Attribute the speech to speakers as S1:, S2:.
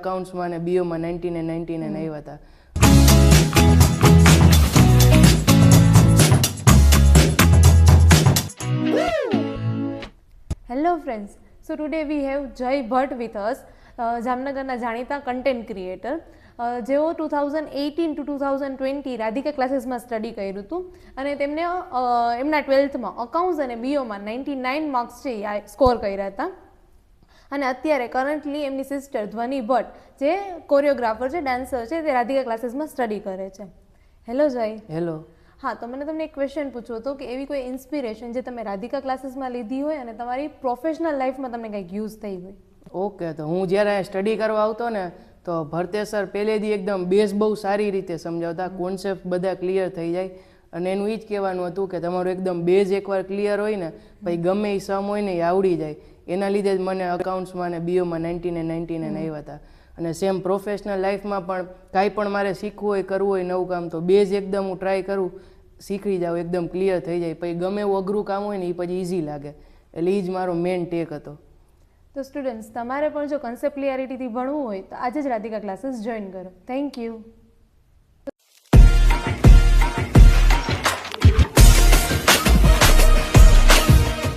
S1: અકાઉન્ટ્સમાં ને બીઓમાં 99 આવ્યા હતા.
S2: Hello friends, so today we have જય ભટ્ટ વિથ અસ, જામનગરના જાણીતા કન્ટેન્ટ ક્રિએટર, જેઓ 2018 to 2020 રાધિકા ક્લાસીસમાં સ્ટડી કર્યું હતું અને તેમને એમના 12થમાં અકાઉન્ટ્સ અને બીઓમાં 99 માર્ક્સ છે એ સ્કોર કર્યા હતા. અને અત્યારે કરન્ટલી એમની સિસ્ટર ધ્વનિ ભટ્ટ, જે કોરિયોગ્રાફર છે, ડાન્સર છે, તે રાધિકા ક્લાસીસમાં સ્ટડી કરે છે. હેલો જય.
S1: હેલો.
S2: હા, તો મને તમને એક ક્વેશ્ચન પૂછવો હતો કે એવી કોઈ ઇન્સ્પિરેશન જે તમે રાધિકા ક્લાસીસમાં લીધી હોય અને તમારી પ્રોફેશનલ લાઈફમાં તમને કંઈક યુઝ થઈ હોય?
S1: ઓકે, તો હું જ્યારે સ્ટડી કરવા આવતો ને તો ભરતે સર પહેલેથી એકદમ બેઝ બહુ સારી રીતે સમજાવતા, કોન્સેપ્ટ બધા ક્લિયર થઈ જાય. અને એનું એ જ કહેવાનું હતું કે તમારું એકદમ બેઝ એકવાર ક્લિયર હોય ને પછી ગમે એ સમ હોય ને એ આવડી જાય. એના લીધે જ મને અકાઉન્ટ્સમાં ને બીઓમાં 99 આવ્યા હતા. અને સેમ પ્રોફેશનલ લાઈફમાં પણ કાંઈ પણ મારે શીખવું હોય, કરવું હોય નવું કામ, તો બેઝ એકદમ હું ટ્રાય કરું, શીખી જાઉં, એકદમ ક્લિયર થઈ જાય. પછી ગમે એવું અઘરું કામ હોય ને એ પછી ઇઝી લાગે. એટલે એ જ મારો મેઇન ટેક હતો.
S2: તો સ્ટુડન્ટ્સ, તમારે પણ જો કન્સેપ્ટ ક્લિયરિટીથી ભણવું હોય તો આજે જ રાધિકા ક્લાસીસ જોઈન કરો. Thank you.